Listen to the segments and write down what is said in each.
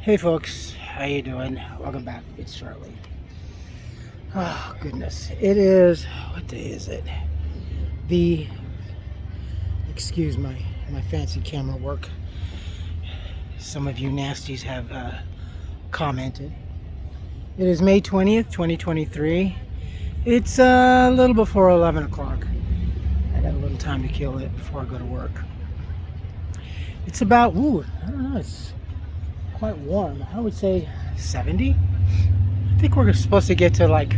Hey folks, how you doing? Welcome back. It's Charlie. Oh goodness, it is, what day is it? Excuse my fancy camera work. Some of you nasties have commented. It is May 20th, 2023. It's a little before 11 o'clock. I got a little time to kill it before I go to work. It's about, I don't know, it's quite warm. I would say 70. I think we're supposed to get to like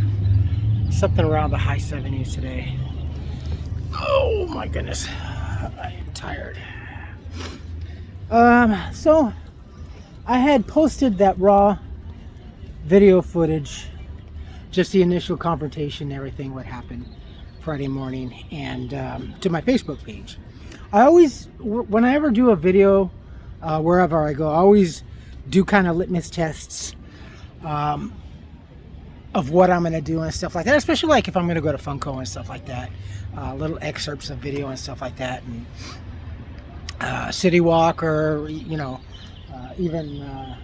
something around the high 70s today. Oh my goodness, I am tired. So I had posted that raw video footage, just the initial confrontation, everything what happened Friday morning, and to my Facebook page. I always, when I ever do a video, wherever I go, I always do kind of litmus tests of what I'm going to do and stuff like that, especially like if I'm going to go to Funko and stuff like that, little excerpts of video and stuff like that, and City Walk, or even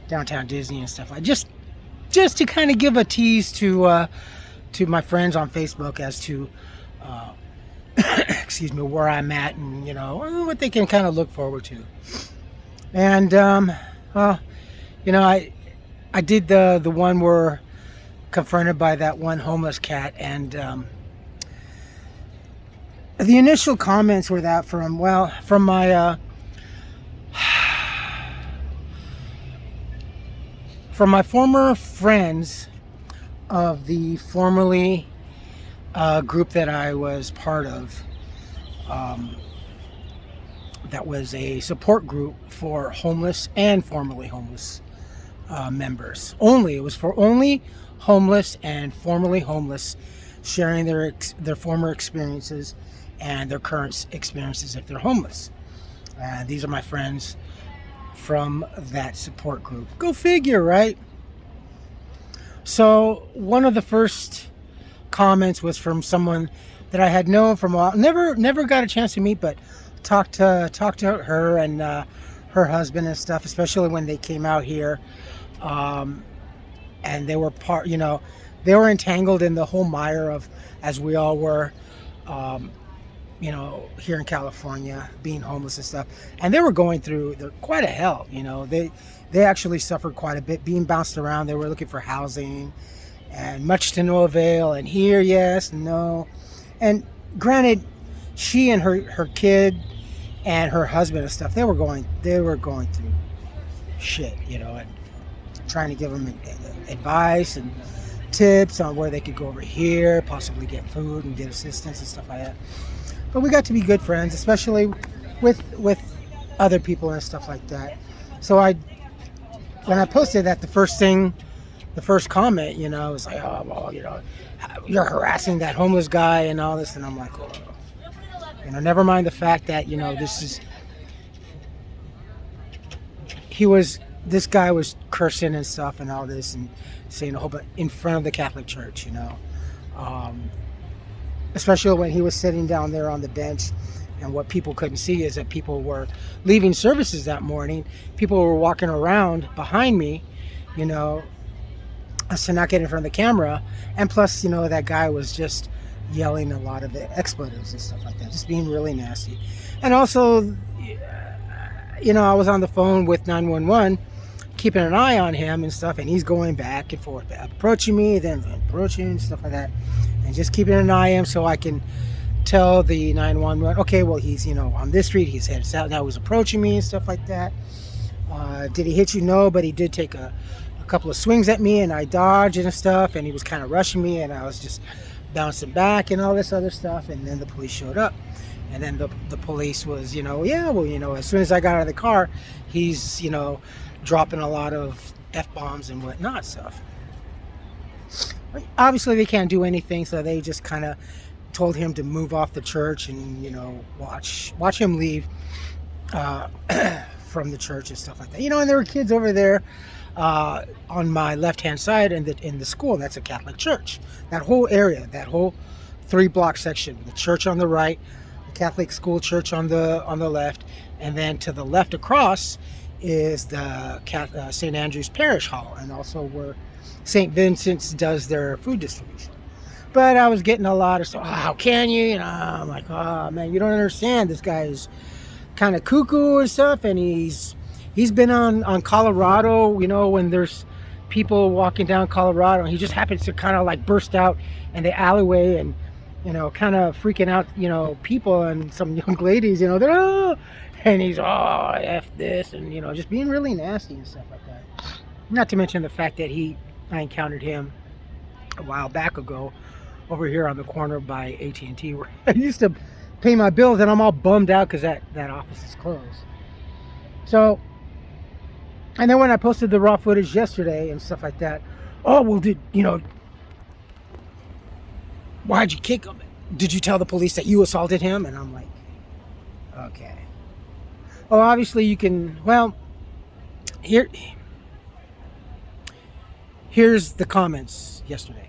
Downtown Disney and stuff like that. Just to kind of give a tease to my friends on Facebook as to excuse me, where I'm at, and what they can kind of look forward to. And I did the one where confronted by that one homeless cat, and the initial comments were that from my from my former friends of the formerly group that I was part of, that was a support group for homeless and formerly homeless members. It was for only homeless and formerly homeless, sharing their former experiences and their current experiences if they're homeless. These are my friends from that support group. Go figure, right? So one of the first comments was from someone that I had known from a while. Never got a chance to meet, but talked to her and her husband and stuff, especially when they came out here, and they were they were entangled in the whole mire of, as we all were, here in California, being homeless and stuff, and they were going through quite a hell. They actually suffered quite a bit, being bounced around. They were looking for housing, and much to no avail, and here, yes, no. And granted, she and her kid and her husband and stuff, they were going through shit, and trying to give them advice and tips on where they could go over here, possibly get food and get assistance and stuff like that. But we got to be good friends, especially with other people and stuff like that. So when I posted that, the first comment, was like, oh, well, you're harassing that homeless guy and all this. And I'm like, oh, never mind the fact that, this guy was cursing and stuff and all this and saying a whole bunch in front of the Catholic Church, especially when he was sitting down there on the bench. And what people couldn't see is that people were leaving services that morning. People were walking around behind me, so not get in front of the camera. And plus, that guy was just yelling a lot of expletives and stuff like that, just being really nasty. And also, I was on the phone with 911, keeping an eye on him and stuff, and he's going back and forth, approaching me, then approaching, stuff like that, and just keeping an eye on him so I can tell the 911, okay, well, he's, on this street, he's headed south, now he's approaching me and stuff like that. Did he hit you? No, but he did take a couple of swings at me, and I dodged and stuff, and he was kind of rushing me, and I was just bouncing back and all this other stuff. And then the police showed up, and then the police was, as soon as I got out of the car, he's, dropping a lot of F-bombs and whatnot stuff. Obviously they can't do anything, so they just kind of told him to move off the church and, watch him leave from the church and stuff like that. And there were kids over there on my left-hand side in the school, and that's a Catholic church. That whole area, that whole 3-block section, the church on the right, the Catholic school church on the left, and then to the left across is the St. Andrew's Parish Hall, and also where St. Vincent's does their food distribution. But I was getting a lot of stuff. Oh, how can you? You know, I'm like, oh man, you don't understand. This guy is kind of cuckoo and stuff, and he's been on Colorado. You know, when there's people walking down Colorado, and he just happens to kind of like burst out in the alleyway and, you know, kind of freaking out, you know, people and some young ladies. You know, they're oh, and he's oh f this, and you know, just being really nasty and stuff like that. Not to mention the fact that I encountered him a while back ago over here on the corner by AT&T, where I used to pay my bills, and I'm all bummed out because that office is closed. So, and then when I posted the raw footage yesterday and stuff like that, oh well, why'd you kick him? Did you tell the police that you assaulted him? And I'm like, okay. Well, obviously you can. Well, here's the comments yesterday.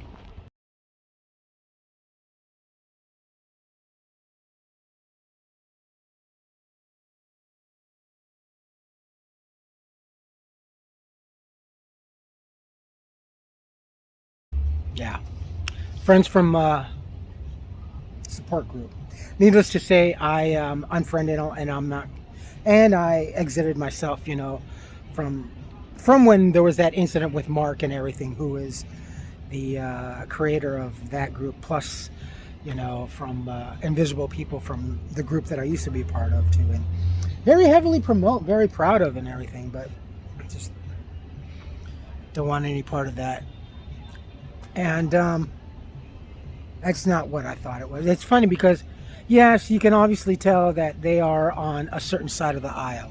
Yeah, friends from support group. Needless to say, I unfriended, and I'm not, and I exited myself. You know, from when there was that incident with Mark and everything, who is the creator of that group, plus, you know, from Invisible People, from the group that I used to be part of too, and very heavily promote, very proud of, and everything, but just don't want any part of that. And that's not what I thought it was. It's funny because, yes, you can obviously tell that they are on a certain side of the aisle.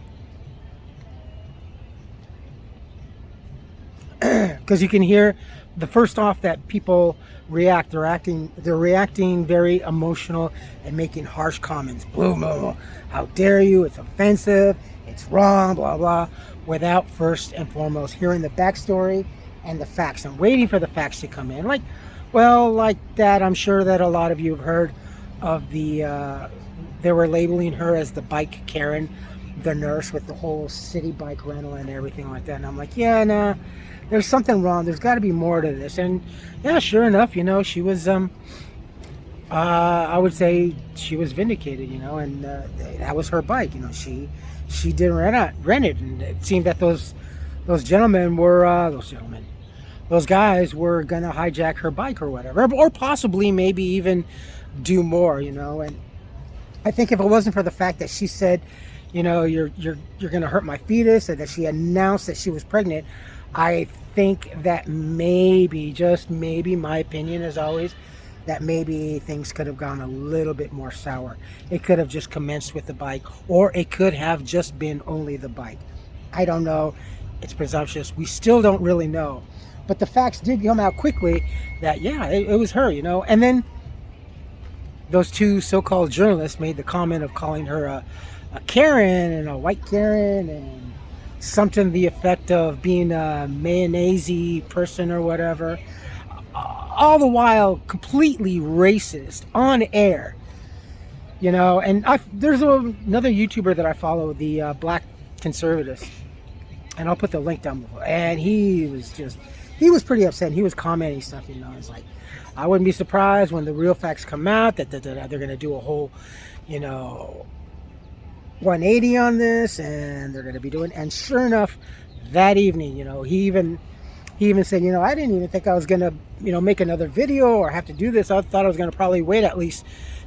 Because you can hear the first off that people react. They're reacting very emotional and making harsh comments. Blah, blah, blah. How dare you? It's offensive. It's wrong. Blah, blah. Without first and foremost hearing the backstory and the facts. I'm waiting for the facts to come in. Like that, I'm sure that a lot of you have heard of the, they were labeling her as the bike Karen, the nurse with the whole city bike rental and everything like that. And I'm like, yeah, nah, there's something wrong. There's got to be more to this. And yeah, sure enough, you know, she was, I would say she was vindicated, you know, and that was her bike. You know, she did rent it, and it seemed that those gentlemen were, those guys were gonna hijack her bike or whatever, or possibly maybe even do more, you know. And I think if it wasn't for the fact that she said, you know, you're gonna hurt my fetus, and that she announced that she was pregnant, I think that maybe, just maybe, my opinion as always, that maybe things could have gone a little bit more sour. It could have just commenced with the bike, or it could have just been only the bike. I don't know. It's presumptuous. We still don't really know. But the facts did come out quickly that, yeah, it was her, you know. And then those two so-called journalists made the comment of calling her a Karen, and a white Karen, and something to the effect of being a mayonnaise person or whatever. All the while completely racist on air, you know. And there's another YouTuber that I follow, the Black Conservatives, and I'll put the link down below. And he was pretty upset. He was commenting stuff, you know. It's like, I wouldn't be surprised when the real facts come out that they're going to do a whole, you know, 180 on this, and they're going to be doing. And sure enough, that evening, you know, he even said, you know, I didn't even think I was going to, you know, make another video or have to do this. I thought I was going to probably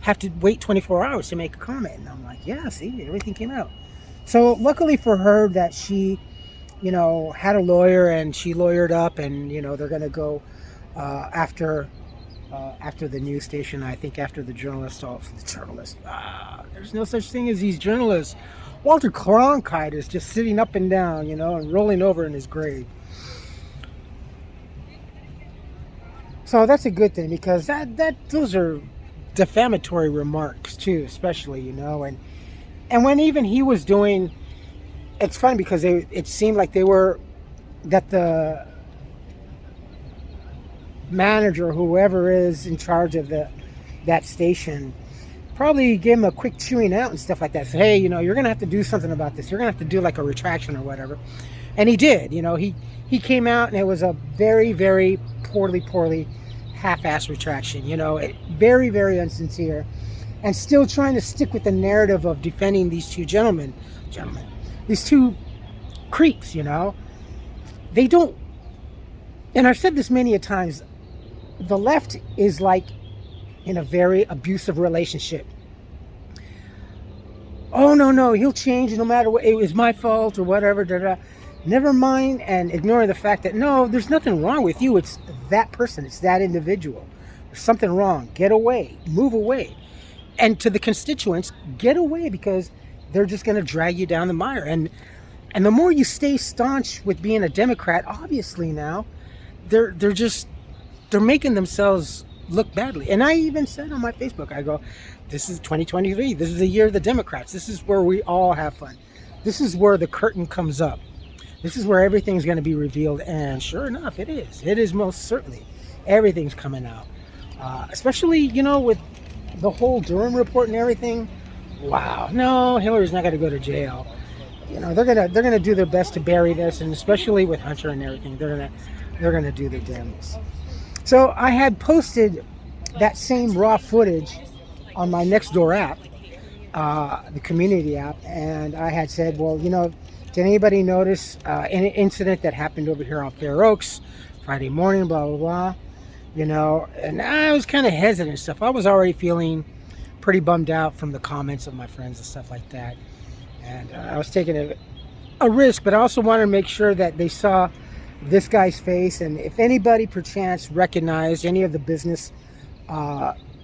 have to wait 24 hours to make a comment. And I'm like, yeah, see, everything came out. So luckily for her that she, you know, had a lawyer, and she lawyered up, and, you know, they're going to go after the news station, I think after the journalist. There's no such thing as these journalists. Walter Cronkite is just sitting up and down, you know, and rolling over in his grave. So that's a good thing, because those are defamatory remarks too, especially, you know. And when even he was doing, it's funny because it seemed like that the manager, whoever is in charge of that station, probably gave him a quick chewing out and stuff like that. Say, hey, you know, you're gonna have to do something about this. You're gonna have to do like a retraction or whatever. And he did. You know, he came out and it was a very, very poorly half-assed retraction. You know, very, very unsincere, and still trying to stick with the narrative of defending these two gentlemen, these two creeps. You know, they don't. And I've said this many a times. The left is like in a very abusive relationship. Oh, no, he'll change no matter what. It was my fault or whatever. Never mind, and ignoring the fact that, no, there's nothing wrong with you. It's that person. It's that individual. There's something wrong. Get away. Move away. And to the constituents, get away, because they're just going to drag you down the mire. And the more you stay staunch with being a Democrat, obviously now, they're making themselves look badly. And I even said on my Facebook, I go, this is 2023. This is the year of the Democrats. This is where we all have fun. This is where the curtain comes up. This is where everything's going to be revealed. And sure enough, it is. It is most certainly. Everything's coming out. Especially, you know, with the whole Durham report and everything. Wow. No, Hillary's not going to go to jail. You know, they're gonna do their best to bury this, and especially with Hunter and everything, they're gonna do their damnedest. So I had posted that same raw footage on my Nextdoor app, the community app, and I had said, well, you know, did anybody notice an incident that happened over here on Fair Oaks Friday morning, blah, blah, blah, you know, and I was kind of hesitant and stuff. I was already feeling pretty bummed out from the comments of my friends and stuff like that, and I was taking a risk, but I also wanted to make sure that they saw this guy's face, and if anybody perchance recognized any of the business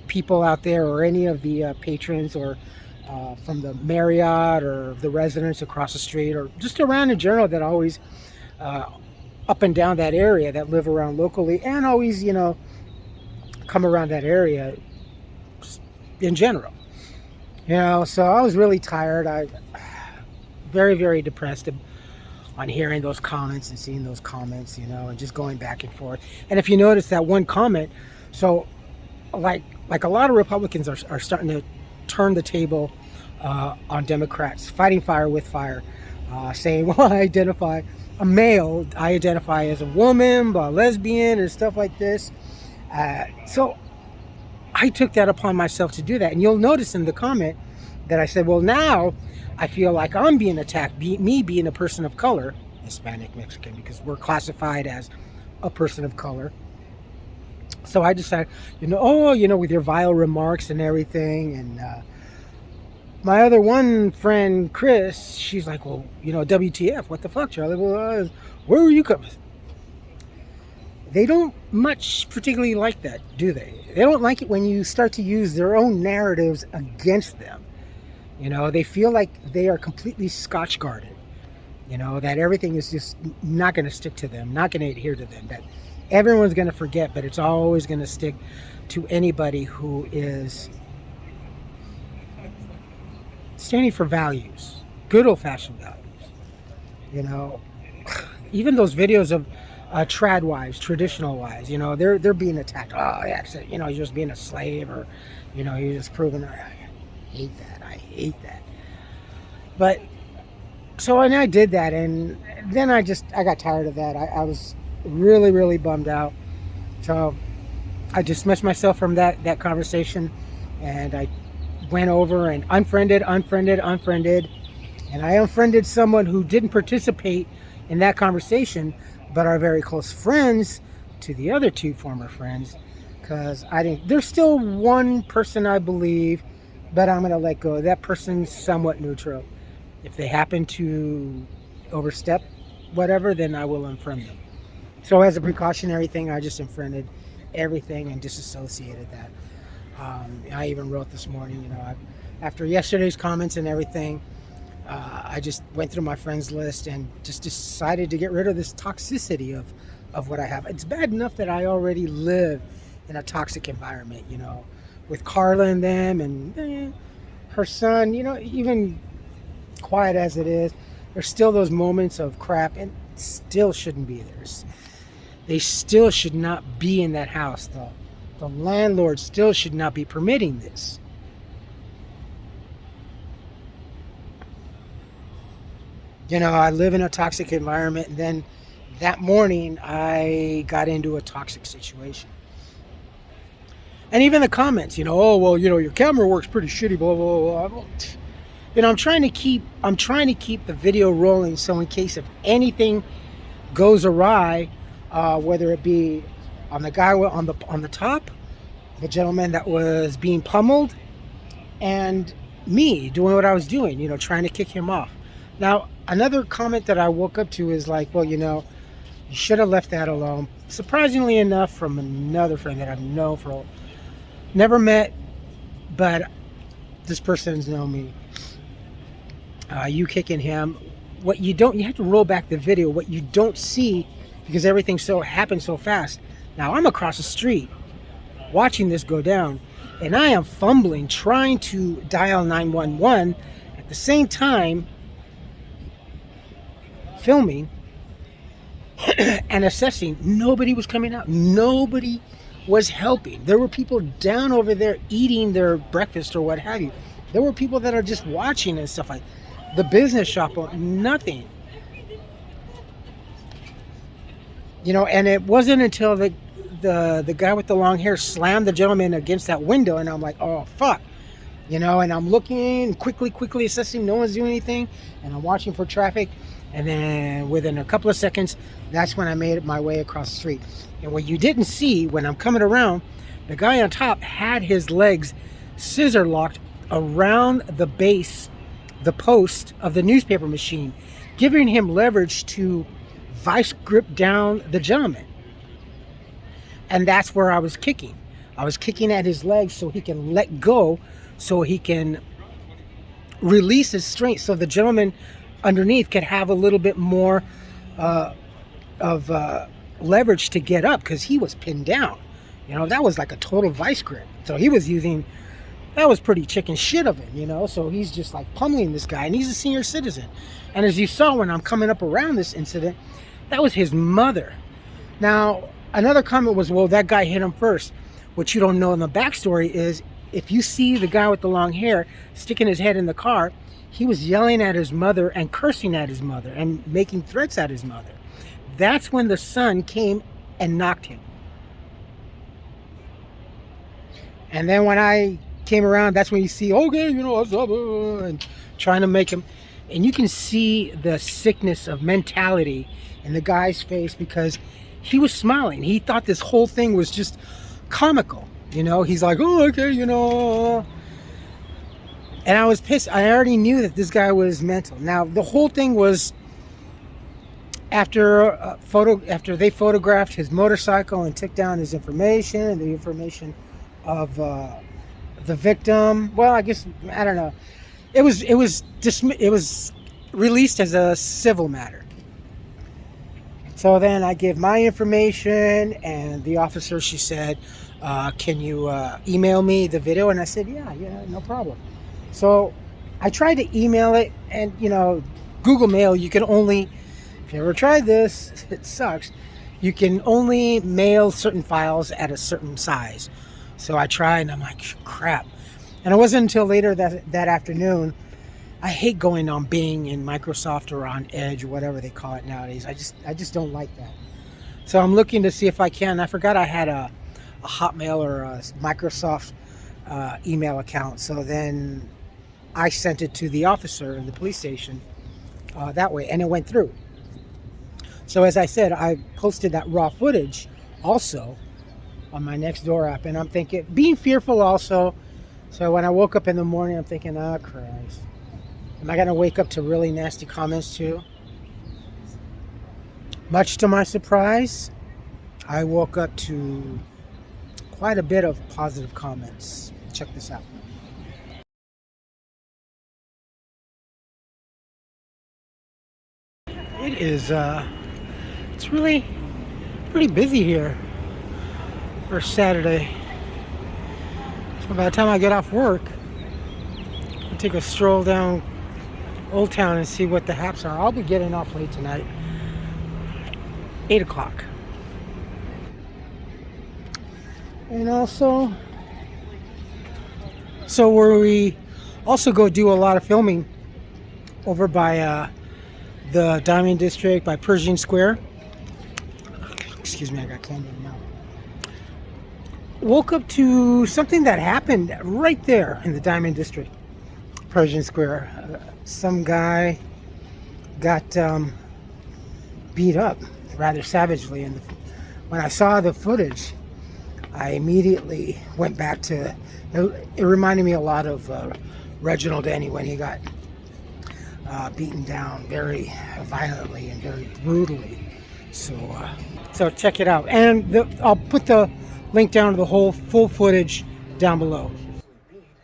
people out there, or any of the patrons, or from the Marriott or the residents across the street, or just around in general, that always up and down that area, that live around locally, and always, you know, come around that area in general, you know. So I was really tired. I very, very depressed on hearing those comments and seeing those comments, you know, and just going back and forth. And if you notice that one comment, so like a lot of Republicans are starting to turn the table on Democrats, fighting fire with fire, saying, well, I identify a male, I identify as a woman, a lesbian, and stuff like this. So I took that upon myself to do that. And you'll notice in the comment that I said, well, now I feel like I'm being attacked, me being a person of color, Hispanic, Mexican, because we're classified as a person of color. So I decided, you know, oh, you know, with your vile remarks and everything. And my other one friend, Chris, she's like, well, you know, WTF, what the fuck, Charlie? Well, where were you coming? They don't much particularly like that, do they? They don't like it when you start to use their own narratives against them. You know, they feel like they are completely Scotch guarded. You know, that everything is just not going to stick to them, not going to adhere to them, that everyone's going to forget, but it's always going to stick to anybody who is standing for values, good old-fashioned values. You know, even those videos of trad wives, traditional wives, you know, they're being attacked. Oh, yeah, you know, you're just being a slave, or, you know, you're just proving. I hate that. But so, and I did that, and then I got tired of that. I was really, really bummed out. So I dismissed myself from that conversation, and I went over and unfriended, and I unfriended someone who didn't participate in that conversation, but are very close friends to the other two former friends, because there's still one person, I believe, but I'm going to let go. That person's somewhat neutral. If they happen to overstep whatever, then I will unfriend them. So as a precautionary thing, I just unfriended everything and disassociated that. I even wrote this morning, you know, after yesterday's comments and everything, I just went through my friends list and just decided to get rid of this toxicity of what I have. It's bad enough that I already live in a toxic environment, you know, with Carla and them, and her son, you know, even quiet as it is, there's still those moments of crap, and still shouldn't be there. They still should not be in that house, though. The landlord still should not be permitting this. You know, I live in a toxic environment, and then that morning I got into a toxic situation. And even the comments, you know, oh well, you know, your camera works pretty shitty, blah blah blah. You know, I'm trying to keep the video rolling, so in case if anything goes awry, whether it be on the guy on the top, the gentleman that was being pummeled, and me doing what I was doing, you know, trying to kick him off. Now, another comment that I woke up to is like, well, you know, you should have left that alone. Surprisingly enough, from another friend that I've known for never met, but this person's known me. You kicking him. What you don't, you have to roll back the video. What you don't see, because everything happened so fast. Now I'm across the street watching this go down, and I am fumbling trying to dial 911 at the same time filming and assessing. Nobody was coming out. Nobody was helping. There were people down over there eating their breakfast or what have you. There were people that are just watching and stuff like the business shop, nothing. You know, and it wasn't until the guy with the long hair slammed the gentleman against that window, and I'm like, oh fuck. You know, and I'm looking, quickly assessing, no one's doing anything, and I'm watching for traffic, and then within a couple of seconds, that's when I made my way across the street. And what you didn't see when I'm coming around, the guy on top had his legs scissor locked around the base, the post of the newspaper machine, giving him leverage to vice grip down the gentleman. And that's where I was kicking. I was kicking at his legs so he can let go, so he can release his strength, so the gentleman underneath could have a little bit more of leverage to get up, because he was pinned down. You know, that was like a total vice grip. So he was using, that was pretty chicken shit of him, you know. So he's just like pummeling this guy, and he's a senior citizen. And as you saw when I'm coming up around this incident, that was his mother. Now, another comment was, well, that guy hit him first. What you don't know in the backstory is, if you see the guy with the long hair sticking his head in the car, he was yelling at his mother and cursing at his mother and making threats at his mother. That's when the son came and knocked him. And then when I came around, that's when you see, okay, you know, and trying to make him, and you can see the sickness of mentality in the guy's face, because he was smiling. He thought this whole thing was just comical. You know, he's like, oh, okay, you know. And I was pissed. I already knew that this guy was mental. Now, the whole thing was after they photographed his motorcycle and took down his information and the information of the victim. Well, I guess, I don't know. It was released as a civil matter. So then I gave my information, and the officer, she said, can you email me the video? And I said, yeah, no problem. So I tried to email it, and you know, Google Mail, you can only, if you ever tried this, it sucks, you can only mail certain files at a certain size. So I tried, and I'm like, crap. And it wasn't until later that afternoon. I hate going on Bing and Microsoft or on Edge or whatever they call it nowadays. I just don't like that. So I'm looking to see if I can. I forgot I had a Hotmail or a Microsoft email account. So then I sent it to the officer in the police station that way, and it went through. So as I said, I posted that raw footage also on my Nextdoor app, and I'm thinking, being fearful also. So when I woke up in the morning, I'm thinking, oh Christ, am I gonna wake up to really nasty comments too? Much to my surprise, I woke up to quite a bit of positive comments. Check this out. It is, it's really pretty busy here for Saturday. So by the time I get off work, I'll take a stroll down Old Town and see what the haps are. I'll be getting off late tonight, 8 o'clock. And also, so where we also go do a lot of filming over by the Diamond District by Pershing Square. Excuse me, I got clammed in the mouth. Woke up to something that happened right there in the Diamond District, Pershing Square. Some guy got beat up rather savagely, and when I saw the footage, I immediately went back to it. Reminded me a lot of Reginald Denny when he got beaten down very violently and very brutally. So check it out, and I'll put the link down to the whole full footage down below.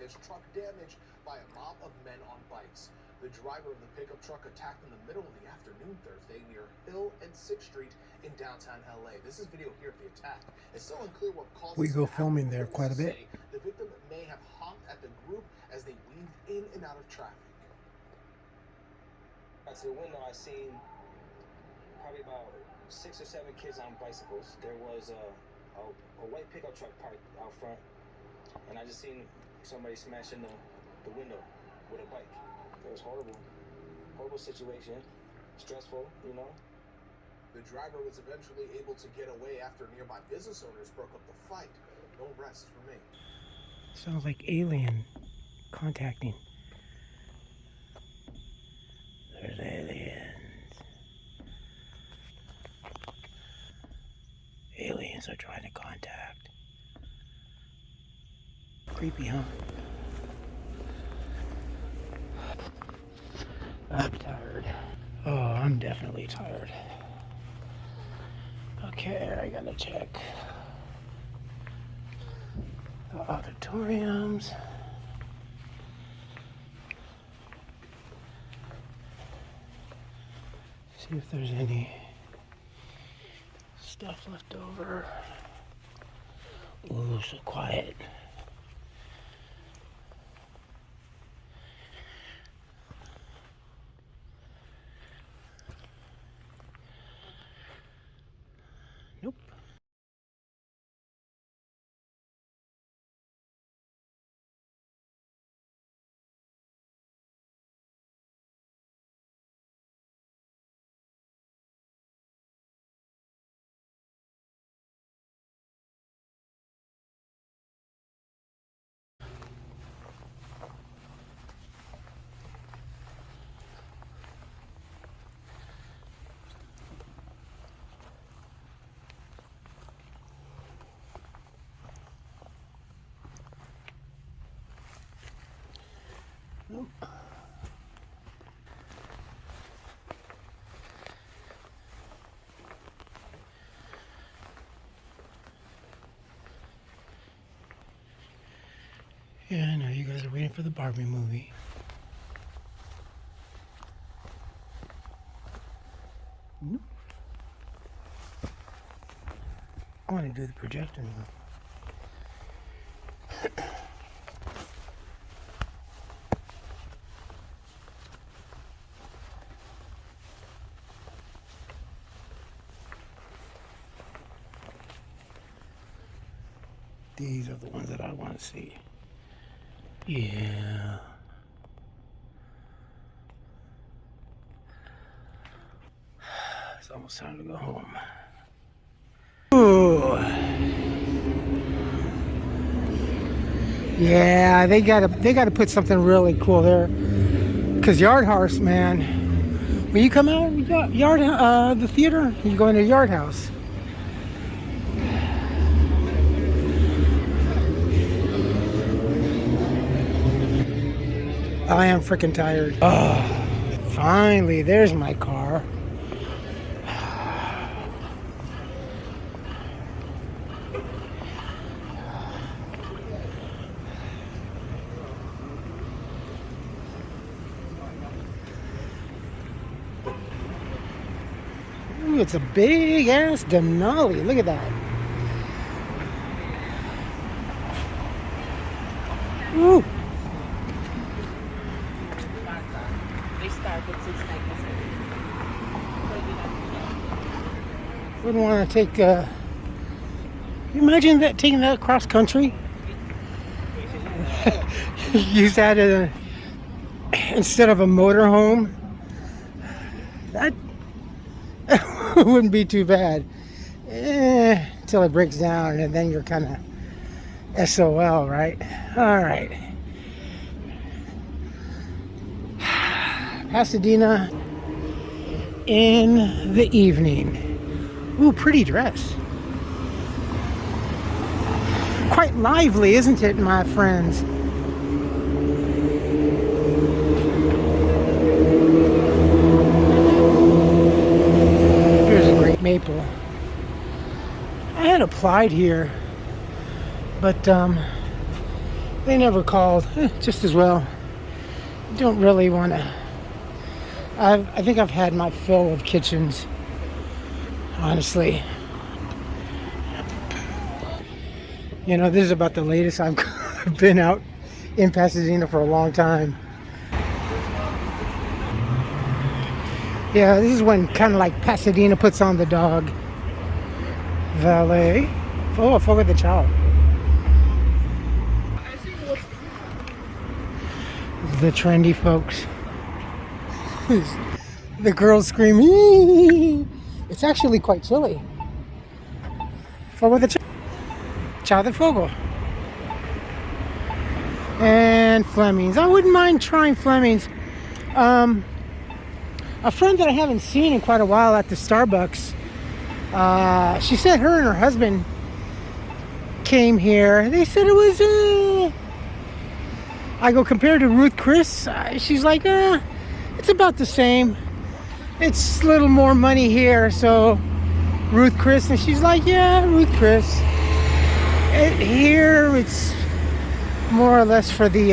His truck damaged by a mob of men on bikes. The driver of the pickup truck attacked in the middle of the afternoon Thursday near Hill and 6th Street in downtown LA. This is video here of the attack. It's still unclear what caused We go filming there quite a bit. The victim may have honked at the group as they weaved in and out of traffic. Out the window, I seen probably about 6 or 7 kids on bicycles. There was a white pickup truck parked out front, and I just seen somebody smashing the window with a bike. It was horrible situation, stressful, you know. The driver was eventually able to get away after nearby business owners broke up the fight. No rest for me. Sounds like alien contacting. There's aliens. Aliens are trying to contact. Creepy, huh? I'm tired. Oh, I'm definitely tired. Okay, I gotta check the auditoriums. See if there's any stuff left over. Ooh, so quiet. Nope. Nope. Yeah, I know you guys are waiting for the Barbie movie. Nope. I want to do the projector now. These are the ones that I want to see. Yeah. It's almost time to go home. Ooh. Yeah, they gotta put something really cool there. Cause Yard House, man. When you come out, the theater, you go into Yard House. I am freaking tired. Oh, finally, there's my car. Ooh, it's a big ass Denali. Look at that. Ooh. Wouldn't want to take. Imagine that, taking that cross country. Use that instead of a motorhome. That wouldn't be too bad. Until it breaks down, and then you're kind of SOL, right? All right. Pasadena in the evening. Ooh, pretty dress. Quite lively, isn't it, my friends? Here's a great maple. I had applied here, but they never called. Just as well. Don't really want to. I think I've had my fill of kitchens, honestly. You know, this is about the latest I've been out in Pasadena for a long time. Yeah, this is when kind of like Pasadena puts on the dog. Valet. Oh, Fogo de Chao. The trendy folks. The girls scream. It's actually quite chilly. Fogo de Chao. Chao de Fogo. And Fleming's. I wouldn't mind trying Fleming's. A friend that I haven't seen in quite a while at the Starbucks, she said her and her husband came here. They said it was, I go, compared to Ruth Chris, she's like, it's about the same. It's a little more money here, so Ruth Chris. And she's like, yeah, Ruth Chris. Here, it's more or less for the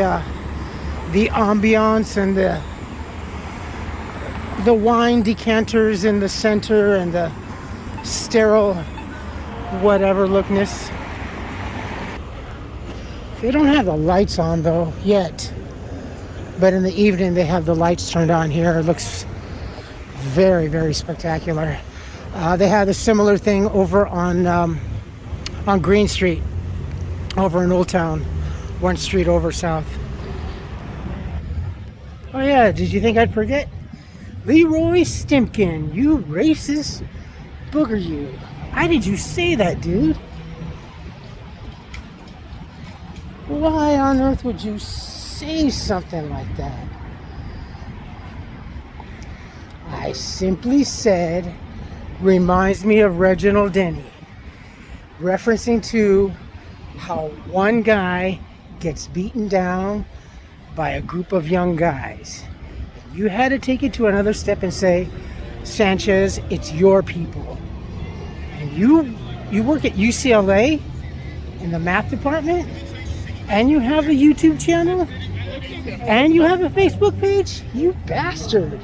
ambiance and the wine decanters in the center and the sterile whatever lookness. They don't have the lights on though yet, but in the evening they have the lights turned on here. It looks very, very spectacular. They had a similar thing over on Green Street, over in Old Town, one street over south. Oh yeah, did you think I'd forget? Leroy Stimkin, you racist booger you. Why did you say that, dude? Why on earth would you say something like that? I simply said, reminds me of Reginald Denny, referencing to how one guy gets beaten down by a group of young guys. You had to take it to another step and say, Sanchez, it's your people. And you work at UCLA in the math department, and you have a YouTube channel, and you have a Facebook page? You bastard.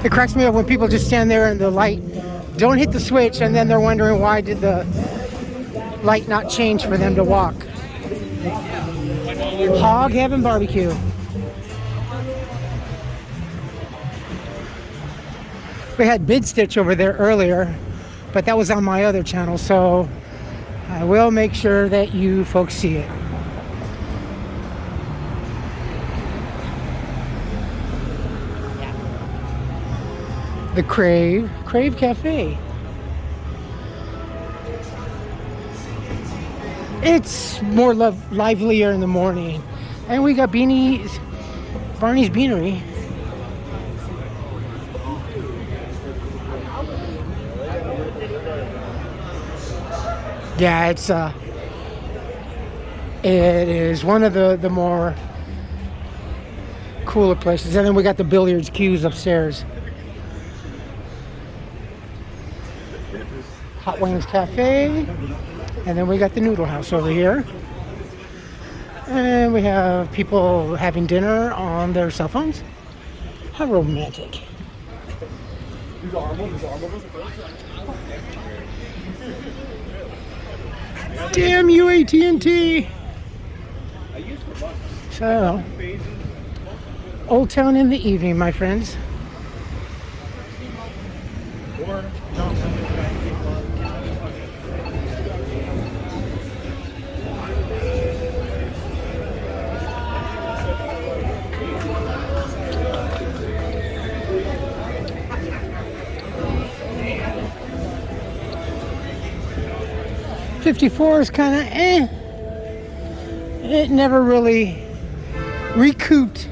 It cracks me up when people just stand there and the light don't hit the switch, and then they're wondering why did the light not change for them to walk. Hog Heaven Barbecue. We had Bidstich over there earlier, but that was on my other channel, so I will make sure that you folks see it. The Crave Cafe. It's more livelier in the morning. And we got Barney's Beanery. Yeah, it is one of the more cooler places. And then we got the billiards cues upstairs. Hot Wings Cafe. And then we got the Noodle House over here. And we have people having dinner on their cell phones. How romantic. Damn you, AT&T. So, Old Town in the evening, my friends. '54 is kind of eh. It never really recouped.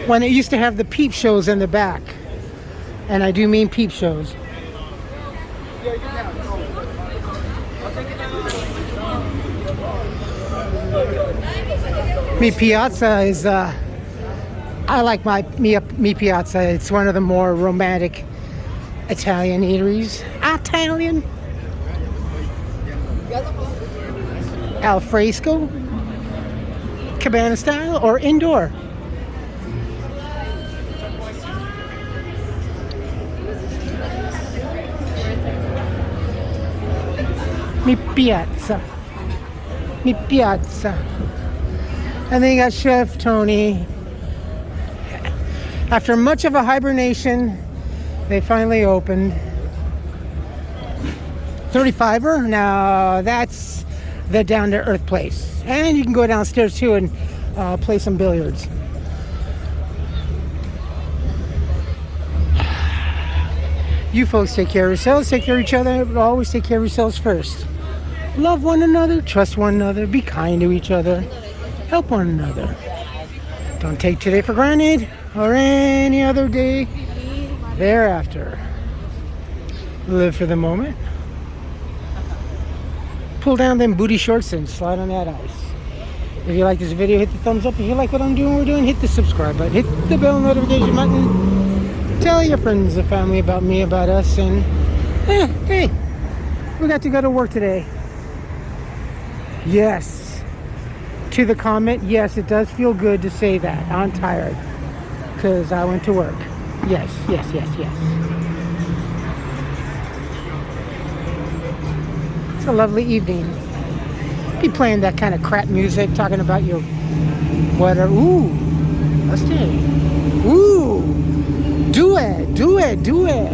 When it used to have the peep shows in the back. And I do mean peep shows. Mi Piazza is, I like my Mi Piazza. It's one of the more romantic Italian eateries. Italian? Al fresco? Cabana style or indoor? Mi Piazza. Mi Piazza. And then you got Chef Tony. After much of a hibernation, they finally opened. 35er. Now that's the down-to-earth place. And you can go downstairs too and play some billiards. You folks take care of yourselves, take care of each other, but always take care of yourselves first. Love one another, trust one another, be kind to each other, help one another. Don't take today for granted or any other day thereafter. Live for the moment. Pull down them booty shorts and slide on that ice. If you like this video, hit the thumbs up. If you like what I'm doing, we're doing, hit the subscribe button. Hit the bell notification button. Tell your friends and family about me, about us, and hey, we got to go to work today. Yes. To the comment, yes, it does feel good to say that. I'm tired because I went to work. Yes, yes, yes, yes. It's a lovely evening. Be playing that kind of crap music, talking about your whatever. Ooh, let's see. Ooh, do it, do it, do it.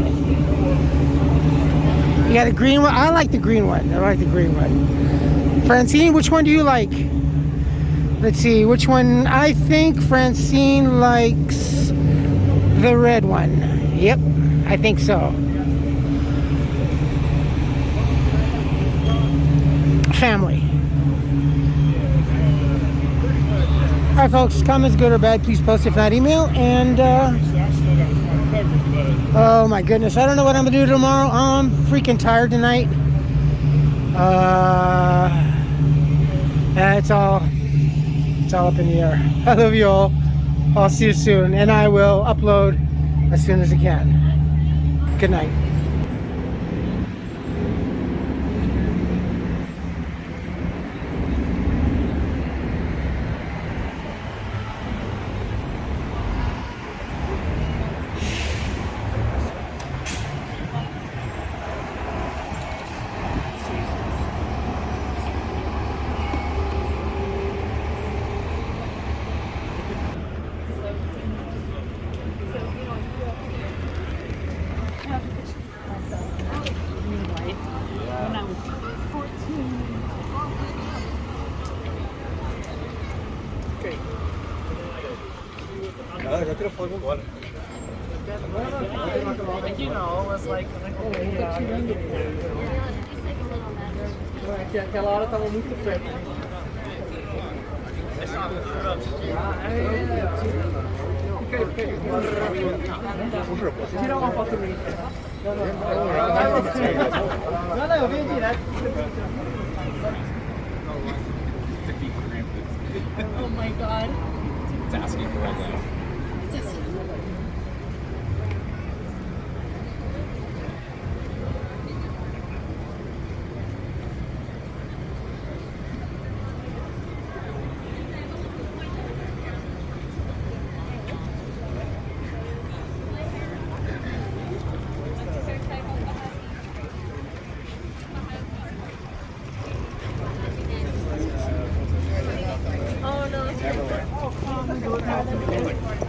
You got a green one? I like the green one. I like the green one. Francine, which one do you like? Let's see, which one? I think Francine likes the red one. Yep, I think so. Family. Alright folks, comments good or bad, please post, if not email. And oh my goodness, I don't know what I'm gonna do tomorrow. I'm freaking tired tonight. It's all up in the air. I love you all. I'll see you soon, and I will upload as soon as I can. Good night. You know, it was like, aquela hora tava muito perto. Tira uma foto minha. Não, eu vim direto. Oh my god. It's asking for right now. off in the public.